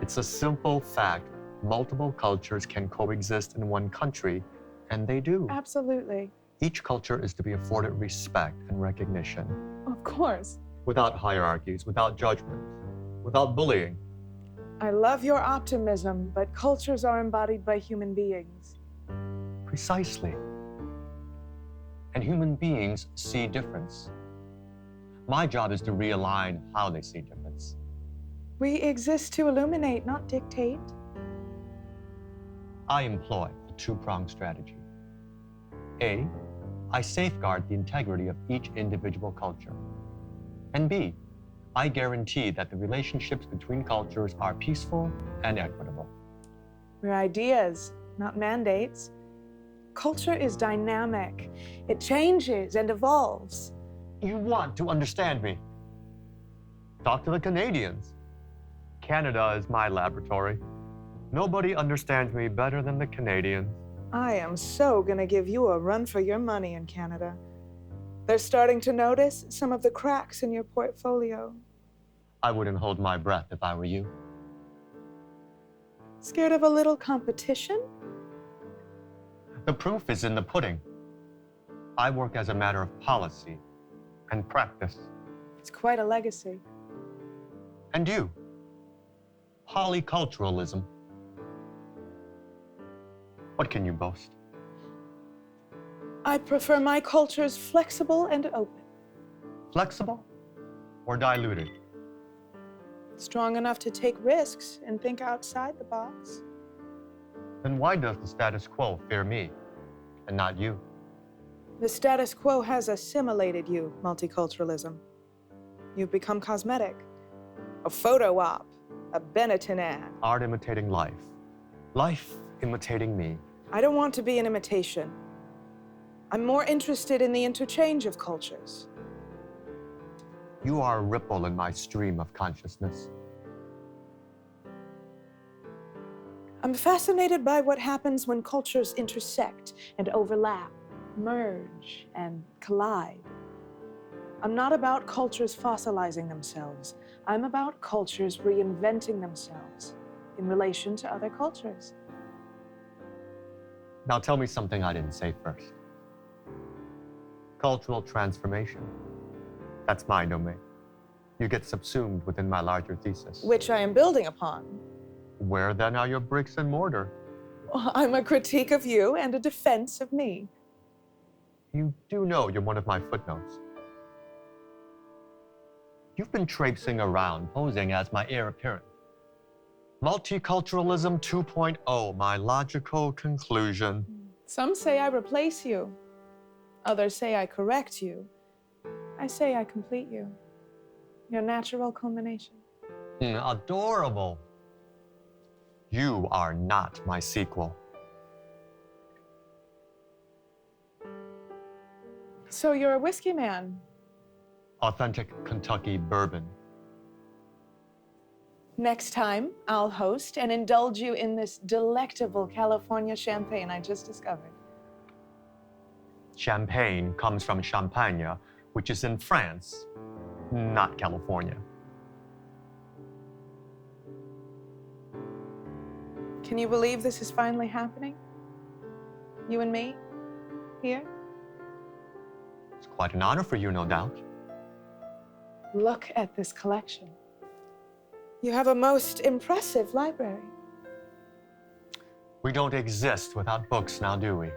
It's a simple fact. Multiple cultures can coexist in one country, and they do. Absolutely. Each culture is to be afforded respect and recognition. Of course. Without hierarchies, without judgment, without bullying. I love your optimism, but cultures are embodied by human beings. Precisely. And human beings see difference. My job is to realign how they see difference. We exist to illuminate, not dictate. I employ a two-pronged strategy. A, I safeguard the integrity of each individual culture. And B, I guarantee that the relationships between cultures are peaceful and equitable. We're ideas, not mandates. Culture is dynamic. It changes and evolves. You want to understand me. Talk to the Canadians. Canada is my laboratory. Nobody understands me better than the Canadians. I am so gonna give you a run for your money in Canada. They're starting to notice some of the cracks in your portfolio. I wouldn't hold my breath if I were you. Scared of a little competition? The proof is in the pudding. I work as a matter of policy and practice. It's quite a legacy. And you? Polyculturalism. What can you boast? I prefer my cultures flexible and open. Flexible or diluted? Strong enough to take risks and think outside the box. Then why does the status quo fear me and not you? The status quo has assimilated you, multiculturalism. You've become cosmetic, a photo op, a Benetton ad. Art imitating life. Life imitating me. I don't want to be an imitation. I'm more interested in the interchange of cultures. You are a ripple in my stream of consciousness. I'm fascinated by what happens when cultures intersect and overlap, merge and collide. I'm not about cultures fossilizing themselves. I'm about cultures reinventing themselves in relation to other cultures. Now tell me something I didn't say first. Cultural transformation. That's my domain. You get subsumed within my larger thesis. Which I am building upon. Where then are your bricks and mortar? I'm a critique of you and a defense of me. You do know you're one of my footnotes. You've been traipsing around, posing as my heir apparent. Multiculturalism 2.0, my logical conclusion. Some say I replace you. Others say I correct you. I say I complete you. Your natural culmination. Adorable. You are not my sequel. So you're a whiskey man. Authentic Kentucky bourbon. Next time, I'll host and indulge you in this delectable California champagne I just discovered. Champagne comes from Champagne, which is in France, not California. Can you believe this is finally happening? You and me, here? It's quite an honor for you, no doubt. Look at this collection. You have a most impressive library. We don't exist without books now, do we?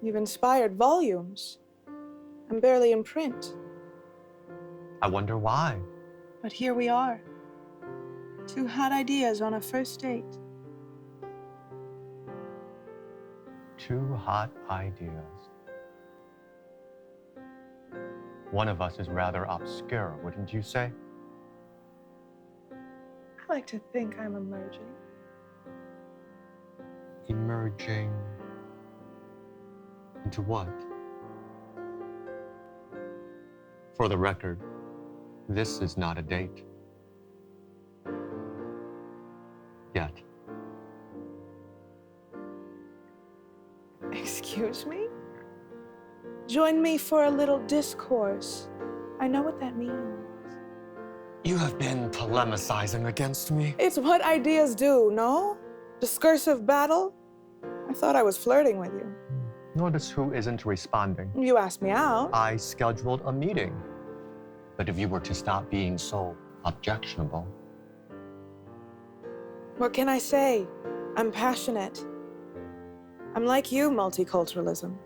You've inspired volumes. I'm barely in print. I wonder why. But here we are. Two hot ideas on a first date. Two hot ideas. One of us is rather obscure, wouldn't you say? I like to think I'm emerging. Emerging into what? For the record, this is not a date. Yet. Excuse me? Join me for a little discourse. I know what that means. You have been polemicizing against me. It's what ideas do, no? Discursive battle? I thought I was flirting with you. Notice who isn't responding. You asked me out. I scheduled a meeting. But if you were to stop being so objectionable. What can I say? I'm passionate. I'm like you, multiculturalism.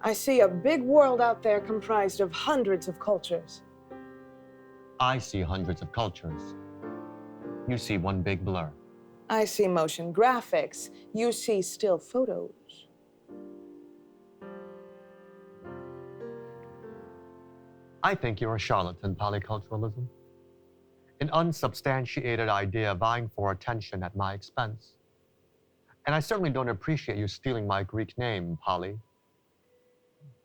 I see a big world out there comprised of hundreds of cultures. I see hundreds of cultures. You see one big blur. I see motion graphics. You see still photos. I think you're a charlatan, polyculturalism. An unsubstantiated idea vying for attention at my expense. And I certainly don't appreciate you stealing my Greek name, Poly.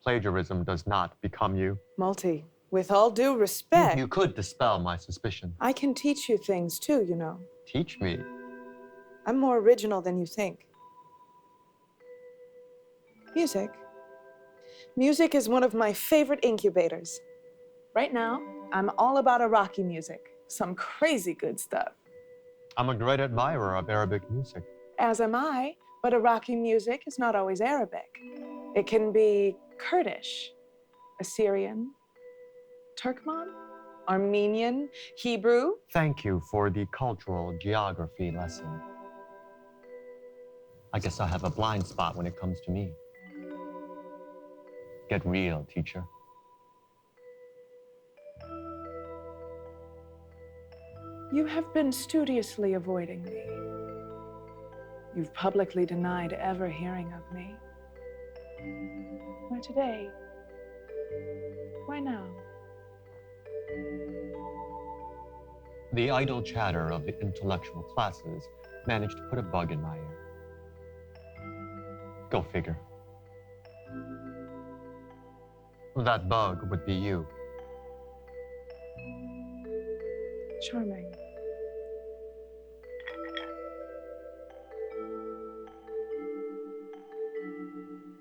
Plagiarism does not become you. Multi, with all due respect. You could dispel my suspicion. I can teach you things too, you know. Teach me. I'm more original than you think. Music. Music is one of my favorite incubators. Right now, I'm all about Iraqi music. Some crazy good stuff. I'm a great admirer of Arabic music. As am I, but Iraqi music is not always Arabic. It can be Kurdish, Assyrian, Turkmen, Armenian, Hebrew. Thank you for the cultural geography lesson. I guess I have a blind spot when it comes to me. Get real, teacher. You have been studiously avoiding me. You've publicly denied ever hearing of me. Why today? Why now? The idle chatter of the intellectual classes managed to put a bug in my ear. Go figure. That bug would be you. Charming.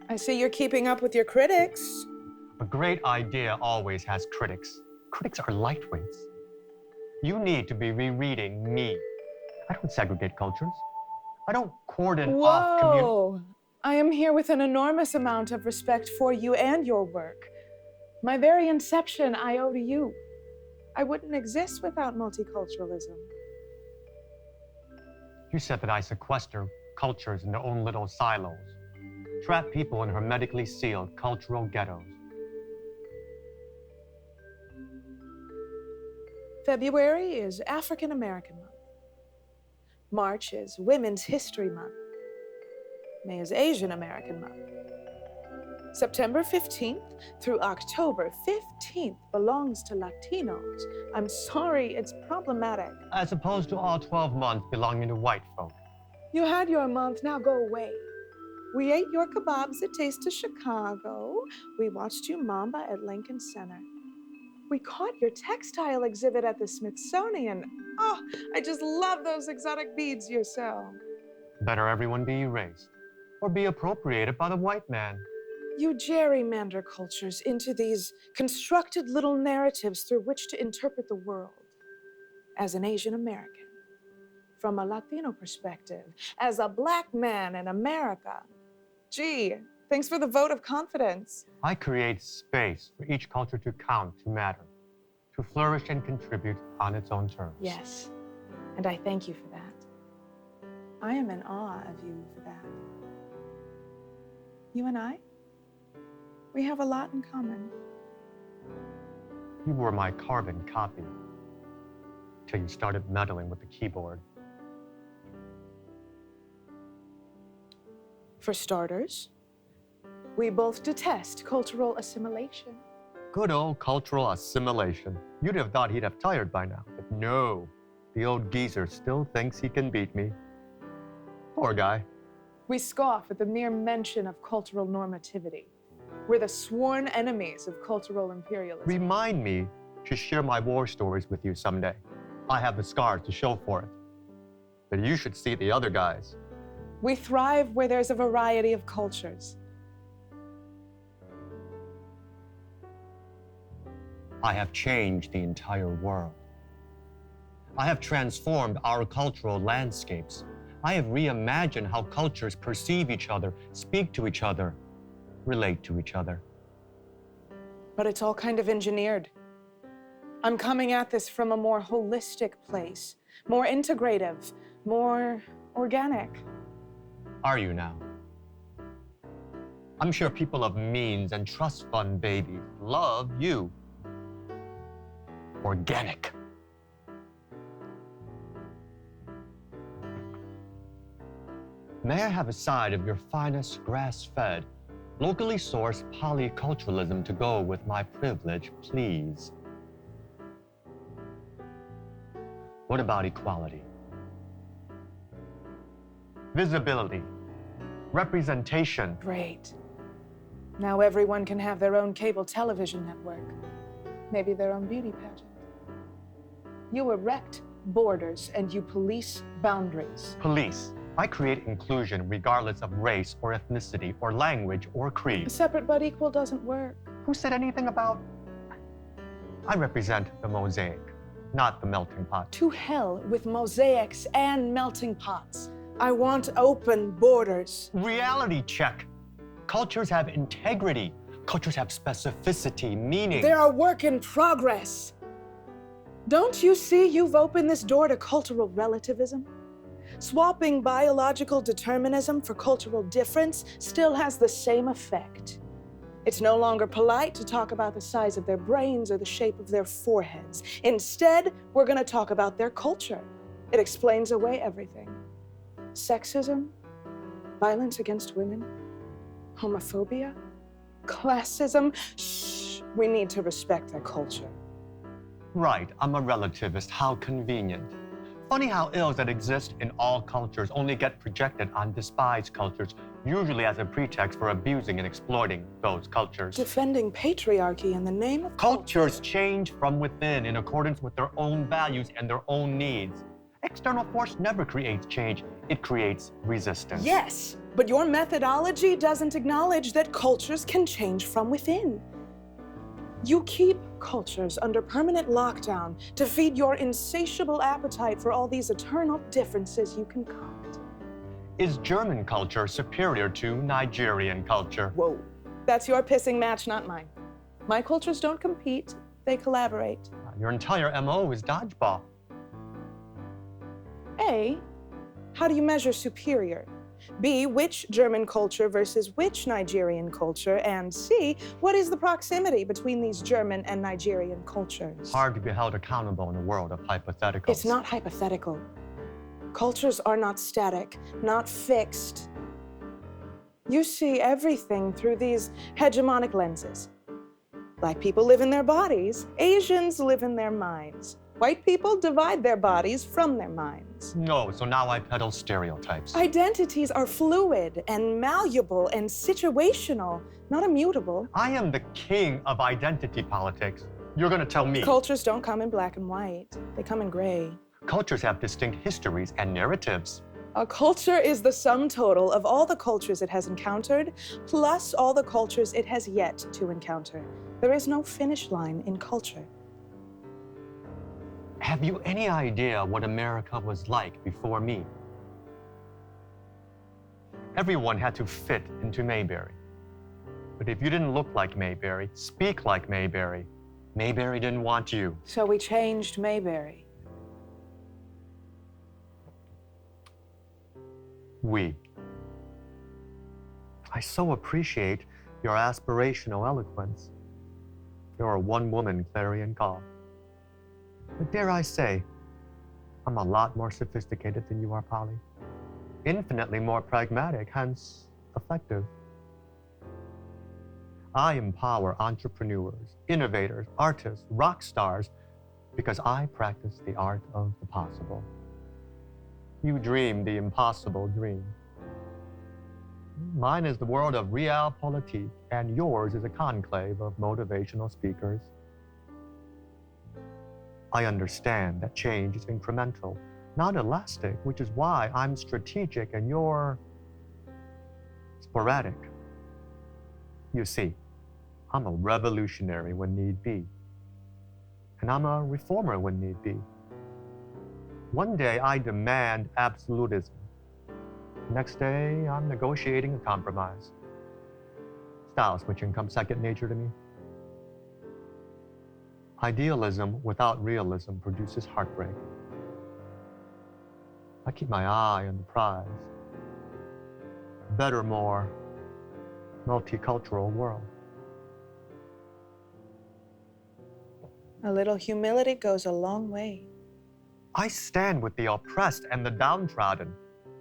I see you're keeping up with your critics. A great idea always has critics. Critics are lightweights. You need to be rereading me. I don't segregate cultures. I don't cordon off community. Whoa! I am here with an enormous amount of respect for you and your work. My very inception I owe to you. I wouldn't exist without multiculturalism. You said that I sequester cultures in their own little silos, trap people in hermetically sealed cultural ghettos. February is African American Month. March is Women's History Month. May is Asian American Month. September 15th through October 15th belongs to Latinos. I'm sorry, it's problematic. As opposed to all 12 months belonging to white folk. You had your month, now go away. We ate your kebabs at Taste of Chicago. We watched you Mamba at Lincoln Center. We caught your textile exhibit at the Smithsonian. Oh, I just love those exotic beads you sell. Better everyone be erased or be appropriated by the white man. You gerrymander cultures into these constructed little narratives through which to interpret the world. As an Asian American, from a Latino perspective, as a Black man in America. Gee, thanks for the vote of confidence. I create space for each culture to count, to matter, to flourish and contribute on its own terms. Yes, and I thank you for that. I am in awe of you for that. You and I, we have a lot in common. You were my carbon copy till you started meddling with the keyboard. For starters, we both detest cultural assimilation. Good old cultural assimilation. You'd have thought he'd have tired by now, but no. The old geezer still thinks he can beat me. Poor guy. We scoff at the mere mention of cultural normativity. We're the sworn enemies of cultural imperialism. Remind me to share my war stories with you someday. I have the scars to show for it. But you should see the other guys. We thrive where there's a variety of cultures. I have changed the entire world. I have transformed our cultural landscapes. I have reimagined how cultures perceive each other, speak to each other, relate to each other. But it's all kind of engineered. I'm coming at this from a more holistic place, more integrative, more organic. Are you now? I'm sure people of means and trust fund babies love you. Organic. May I have a side of your finest grass-fed, locally sourced polyculturalism to go with my privilege, please? What about equality? Visibility, representation. Great. Now everyone can have their own cable television network, maybe their own beauty pageant. You erect borders and you police boundaries. Police. I create inclusion regardless of race or ethnicity or language or creed. Separate but equal doesn't work. Who said anything about? I represent the mosaic, not the melting pot. To hell with mosaics and melting pots. I want open borders. Reality check. Cultures have integrity. Cultures have specificity, meaning. They're a work in progress. Don't you see you've opened this door to cultural relativism? Swapping biological determinism for cultural difference still has the same effect. It's no longer polite to talk about the size of their brains or the shape of their foreheads. Instead, we're going to talk about their culture. It explains away everything. Sexism, violence against women, homophobia, classism. Shh, we need to respect their culture. Right, I'm a relativist. How convenient. Funny how ills that exist in all cultures only get projected on despised cultures, usually as a pretext for abusing and exploiting those cultures. Defending patriarchy in the name of Cultures change from within in accordance with their own values and their own needs. External force never creates change, it creates resistance. Yes, but your methodology doesn't acknowledge that cultures can change from within. You keep cultures under permanent lockdown to feed your insatiable appetite for all these eternal differences you concoct. Is German culture superior to Nigerian culture? Whoa. That's your pissing match, not mine. My cultures don't compete, they collaborate. Your entire MO is dodgeball. A, how do you measure superior? B, which German culture versus which Nigerian culture? And C, what is the proximity between these German and Nigerian cultures? Hard to be held accountable in a world of hypotheticals. It's not hypothetical. Cultures are not static, not fixed. You see everything through these hegemonic lenses. Black people live in their bodies, Asians live in their minds. White people divide their bodies from their minds. No, so now I peddle stereotypes. Identities are fluid and malleable and situational, not immutable. I am the king of identity politics. You're gonna tell me. Cultures don't come in black and white. They come in gray. Cultures have distinct histories and narratives. A culture is the sum total of all the cultures it has encountered, plus all the cultures it has yet to encounter. There is no finish line in culture. Have you any idea what America was like before me? Everyone had to fit into Mayberry. But if you didn't look like Mayberry, speak like Mayberry, Mayberry didn't want you. So we changed Mayberry. We. I so appreciate your aspirational eloquence. You're a one-woman clarion call. But dare I say, I'm a lot more sophisticated than you are, Polly. Infinitely more pragmatic, hence effective. I empower entrepreneurs, innovators, artists, rock stars, because I practice the art of the possible. You dream the impossible dream. Mine is the world of realpolitik, and yours is a conclave of motivational speakers. I understand that change is incremental, not elastic, which is why I'm strategic and you're sporadic. You see, I'm a revolutionary when need be, and I'm a reformer when need be. One day I demand absolutism. Next day, I'm negotiating a compromise. Style switching comes second nature to me. Idealism without realism produces heartbreak. I keep my eye on the prize. Better, more multicultural world. A little humility goes a long way. I stand with the oppressed and the downtrodden,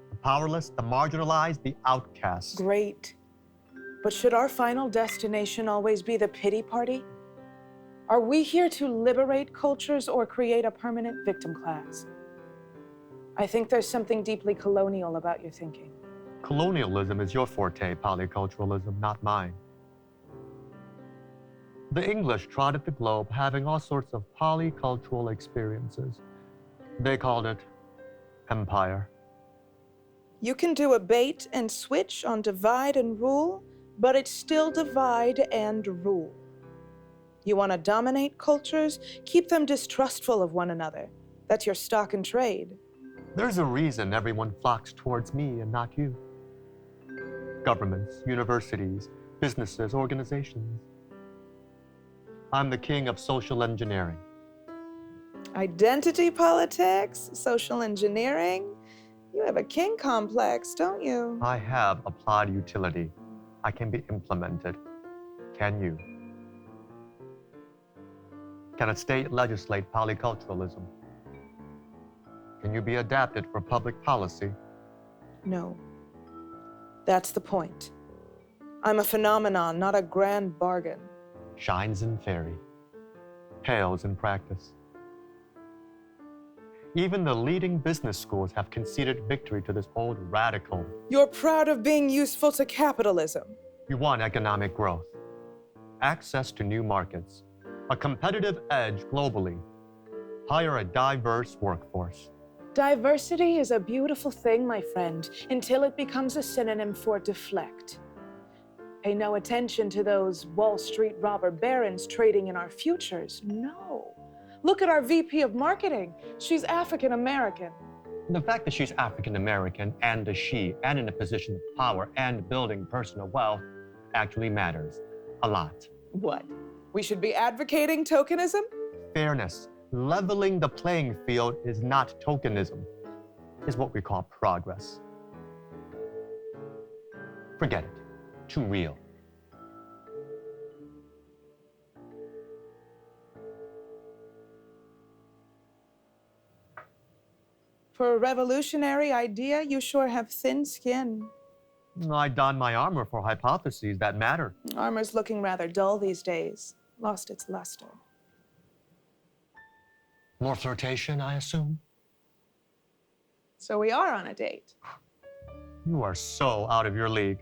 the powerless, the marginalized, the outcast. Great. But should our final destination always be the pity party? Are we here to liberate cultures or create a permanent victim class? I think there's something deeply colonial about your thinking. Colonialism is your forte, polyculturalism, not mine. The English trotted the globe having all sorts of polycultural experiences. They called it empire. You can do a bait and switch on divide and rule, but it's still divide and rule. You want to dominate cultures? Keep them distrustful of one another. That's your stock and trade. There's a reason everyone flocks towards me and not you. Governments, universities, businesses, organizations. I'm the king of social engineering. Identity politics, social engineering. You have a king complex, don't you? I have applied utility. I can be implemented. Can you? Can a state legislate polyculturalism? Can you be adapted for public policy? No. That's the point. I'm a phenomenon, not a grand bargain. Shines in theory, pales in practice. Even the leading business schools have conceded victory to this old radical. You're proud of being useful to capitalism. You want economic growth, access to new markets, a competitive edge globally, hire a diverse workforce. Diversity is a beautiful thing, my friend, until it becomes a synonym for deflect. Pay no attention to those Wall Street robber barons trading in our futures. No. Look at our VP of marketing. She's African American. The fact that she's African American and a she and in a position of power and building personal wealth actually matters a lot. What? We should be advocating tokenism? Fairness, leveling the playing field is not tokenism, is what we call progress. Forget it. Too real. For a revolutionary idea, you sure have thin skin. I don my armor for hypotheses that matter. Armor's looking rather dull these days. Lost its luster. More flirtation, I assume? So we are on a date. You are so out of your league.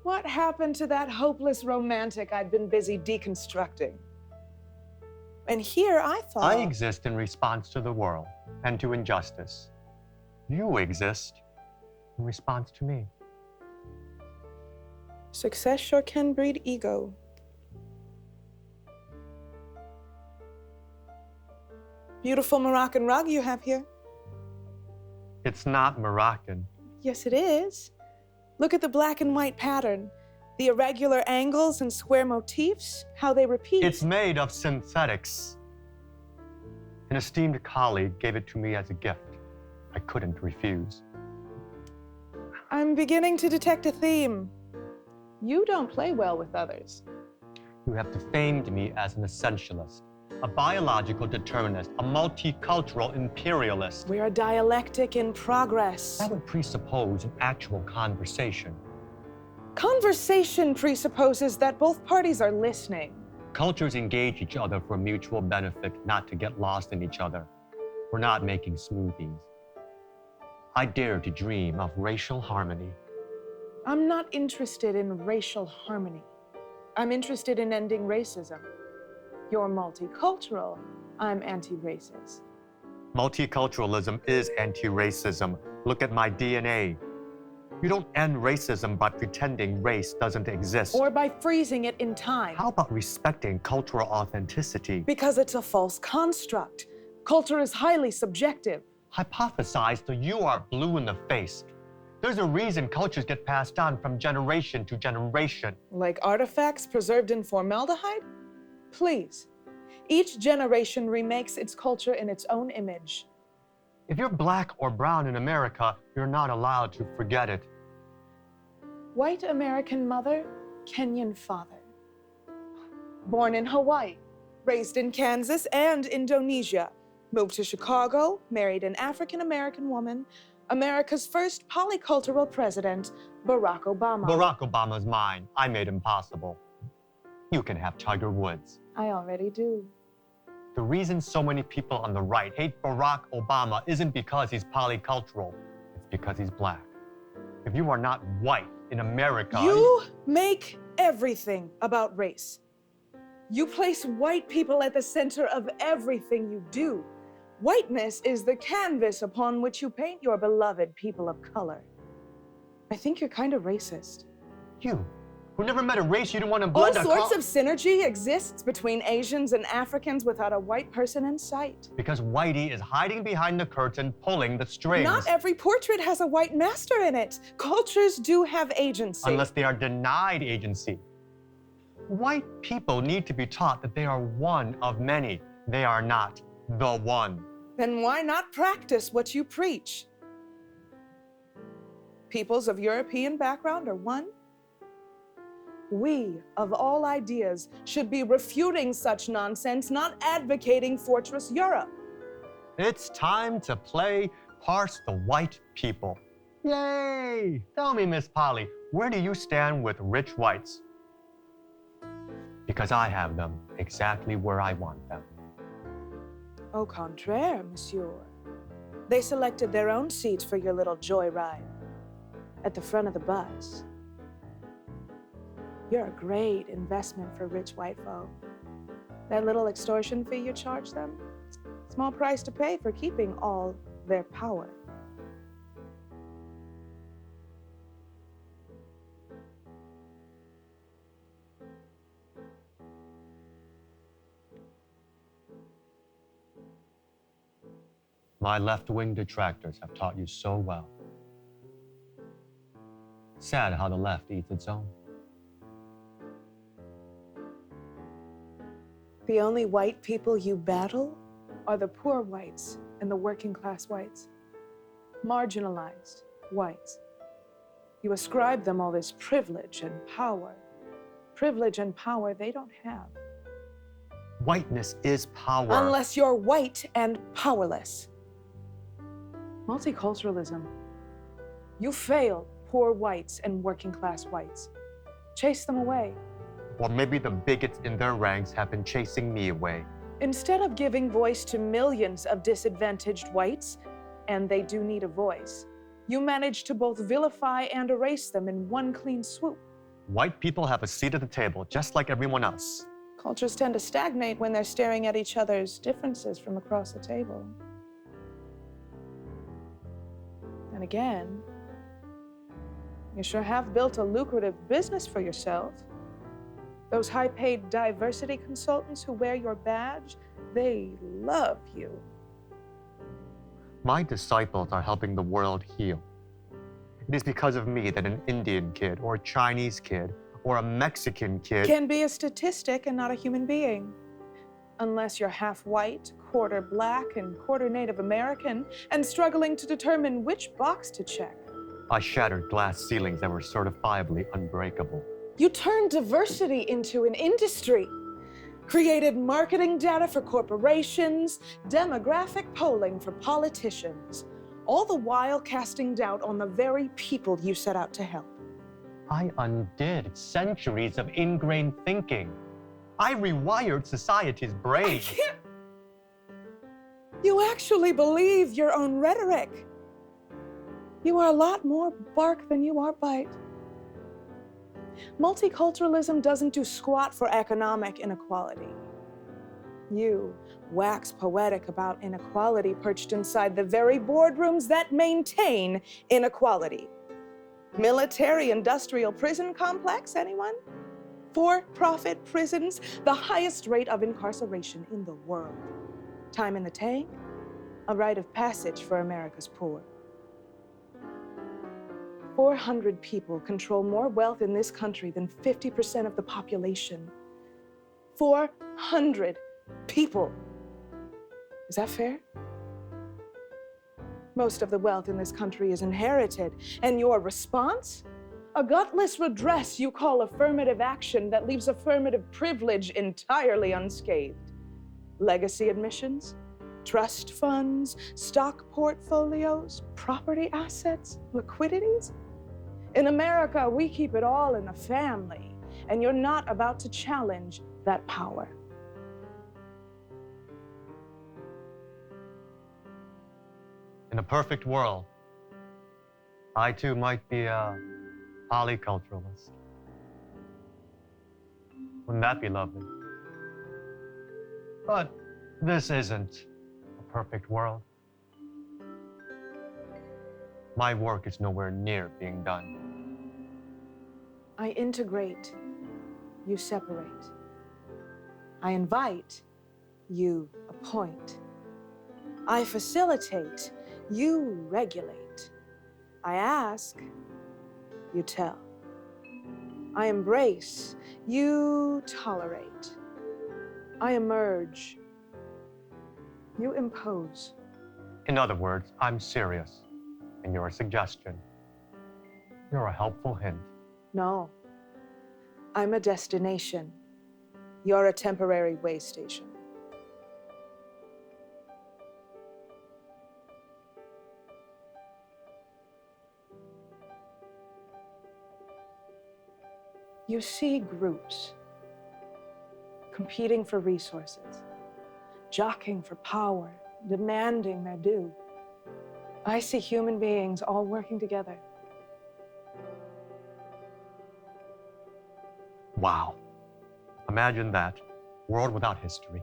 What happened to that hopeless romantic I'd been busy deconstructing? And here I thought... I exist in response to the world and to injustice. You exist in response to me. Success sure can breed ego. Beautiful Moroccan rug you have here. It's not Moroccan. Yes, it is. Look at the black and white pattern. The irregular angles and square motifs, how they repeat. It's made of synthetics. An esteemed colleague gave it to me as a gift. I couldn't refuse. I'm beginning to detect a theme. You don't play well with others. You have defamed me as an essentialist, a biological determinist, a multicultural imperialist. We're a dialectic in progress. That would presuppose an actual conversation. Conversation presupposes that both parties are listening. Cultures engage each other for mutual benefit, not to get lost in each other. We're not making smoothies. I dare to dream of racial harmony. I'm not interested in racial harmony. I'm interested in ending racism. You're multicultural. I'm anti-racist. Multiculturalism is anti-racism. Look at my DNA. You don't end racism by pretending race doesn't exist. Or by freezing it in time. How about respecting cultural authenticity? Because it's a false construct. Culture is highly subjective. hypothesize till you are blue in the face. There's a reason cultures get passed on from generation to generation. Like artifacts preserved in formaldehyde? Please. Each generation remakes its culture in its own image. If you're black or brown in America, you're not allowed to forget it. White American mother, Kenyan father. Born in Hawaii, raised in Kansas and Indonesia. Moved to Chicago, married an African American woman, America's first polycultural president, Barack Obama. Barack Obama's mine. I made him possible. You can have Tiger Woods. I already do. The reason so many people on the right hate Barack Obama isn't because he's polycultural. It's because he's black. If you are not white in America... You make everything about race. You place white people at the center of everything you do. Whiteness is the canvas upon which you paint your beloved people of color. I think you're kind of racist. You, who never met a race you didn't want to blend... All sorts of synergy exists between Asians and Africans without a white person in sight. Because Whitey is hiding behind the curtain, pulling the strings. Not every portrait has a white master in it. Cultures do have agency. Unless they are denied agency. White people need to be taught that they are one of many. They are not the one. Then why not practice what you preach? Peoples of European background are one. We, of all ideas, should be refuting such nonsense, not advocating Fortress Europe. It's time to play Parse the White People. Yay! Tell me, Miss Polly, where do you stand with rich whites? Because I have them exactly where I want them. Au contraire, monsieur. They selected their own seats for your little joyride at the front of the bus. You're a great investment for rich white folk. That little extortion fee you charge them, small price to pay for keeping all their power. My left-wing detractors have taught you so well. Sad how the left eats its own. The only white people you battle are the poor whites and the working class whites. Marginalized whites. You ascribe them all this privilege and power. Privilege and power they don't have. Whiteness is power. Unless you're white and powerless. Multiculturalism. You fail poor whites and working class whites. Chase them away. Or maybe the bigots in their ranks have been chasing me away. Instead of giving voice to millions of disadvantaged whites, and they do need a voice, you manage to both vilify and erase them in one clean swoop. White people have a seat at the table, just like everyone else. Cultures tend to stagnate when they're staring at each other's differences from across the table. And again, you sure have built a lucrative business for yourself. Those high-paid diversity consultants who wear your badge, they love you. My disciples are helping the world heal. It is because of me that an Indian kid, or a Chinese kid, or a Mexican kid can be a statistic and not a human being. Unless you're half white, quarter black, and quarter Native American, and struggling to determine which box to check. I shattered glass ceilings that were certifiably unbreakable. You turned diversity into an industry, created marketing data for corporations, demographic polling for politicians, all the while casting doubt on the very people you set out to help. I undid centuries of ingrained thinking. I rewired society's brain. I can't. You actually believe your own rhetoric. You are a lot more bark than you are bite. Multiculturalism doesn't do squat for economic inequality. You wax poetic about inequality perched inside the very boardrooms that maintain inequality. Military-industrial prison complex, anyone? For-profit prisons, the highest rate of incarceration in the world. Time in the tank, a rite of passage for America's poor. 400 people control more wealth in this country than 50% of the population. 400 people. Is that fair? Most of the wealth in this country is inherited, and your response? A gutless redress you call affirmative action that leaves affirmative privilege entirely unscathed. Legacy admissions, trust funds, stock portfolios, property assets, liquidities. In America, we keep it all in the family, and you're not about to challenge that power. In a perfect world, I too might be a polyculturalist. Wouldn't that be lovely? But this isn't a perfect world. My work is nowhere near being done. I integrate, you separate. I invite, you appoint. I facilitate, you regulate. I ask, you tell. I embrace, you tolerate. I emerge, you impose. In other words, I'm serious, and you're a suggestion. You're a helpful hint. No, I'm a destination. You're a temporary way station. You see groups competing for resources, jockeying for power, demanding their due. I see human beings all working together. Wow. Imagine that. World without history.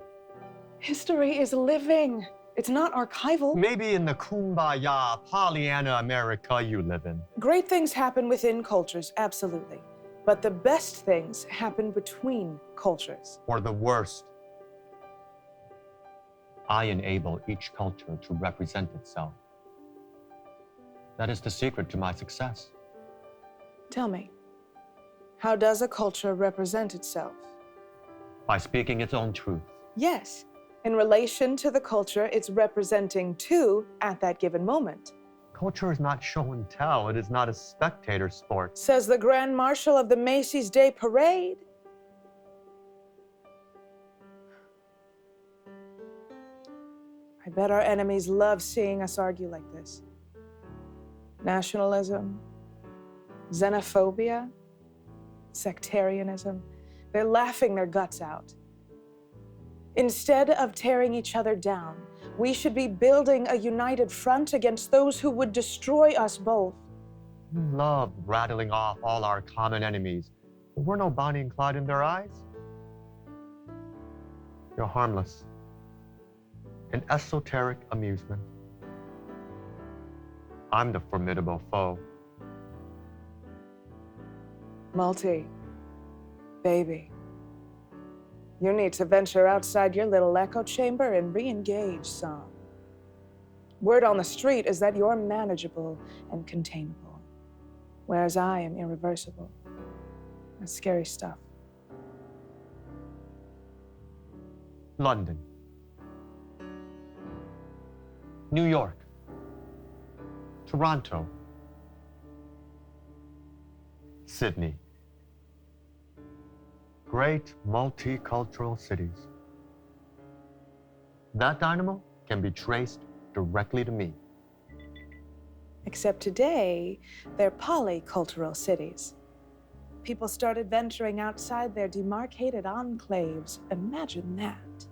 History is living. It's not archival. Maybe in the kumbaya, Pollyanna America you live in. Great things happen within cultures, absolutely. But the best things happen between cultures. Or the worst. I enable each culture to represent itself. That is the secret to my success. Tell me, how does a culture represent itself? By speaking its own truth. Yes, in relation to the culture it's representing to at that given moment. Culture is not show and tell. It is not a spectator sport. Says the Grand Marshal of the Macy's Day Parade. I bet our enemies love seeing us argue like this. Nationalism, xenophobia, sectarianism. They're laughing their guts out. Instead of tearing each other down, we should be building a united front against those who would destroy us both. You love rattling off all our common enemies. There were no Bonnie and Clyde in their eyes. You're harmless. An esoteric amusement. I'm the formidable foe. Multi, baby, you need to venture outside your little echo chamber and re-engage some. Word on the street is that you're manageable and containable, whereas I am irreversible. That's scary stuff. London. New York. Toronto. Sydney. Great multicultural cities. That dynamo can be traced directly to me. Except today, they're polycultural cities. People started venturing outside their demarcated enclaves. Imagine that.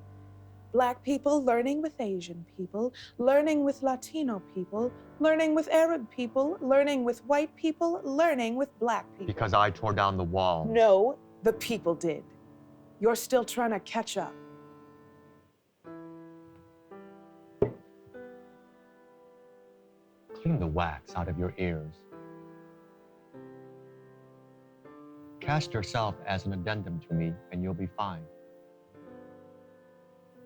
Black people learning with Asian people, learning with Latino people, learning with Arab people, learning with white people, learning with black people. Because I tore down the wall. No, the people did. You're still trying to catch up. Clean the wax out of your ears. Cast yourself as an addendum to me, and you'll be fine.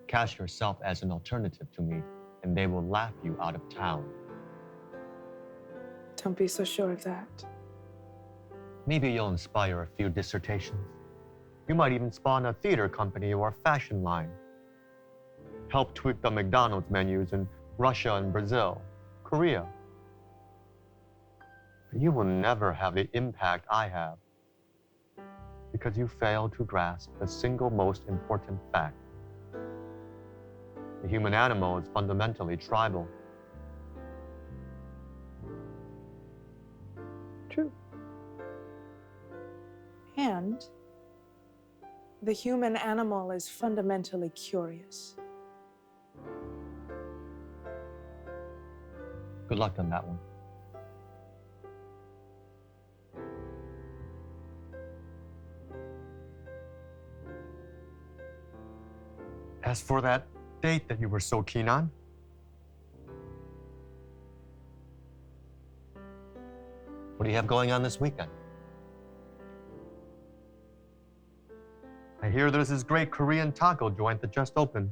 Cast yourself as an alternative to me, and they will laugh you out of town. Don't be so sure of that. Maybe you'll inspire a few dissertations. You might even spawn a theater company or a fashion line. Help tweak the McDonald's menus in Russia and Brazil, Korea. But you will never have the impact I have because you fail to grasp the single most important fact. The human animal is fundamentally tribal. True. And the human animal is fundamentally curious. Good luck on that one. As for that date that you were so keen on, what do you have going on this weekend? I hear there's this great Korean taco joint that just opened.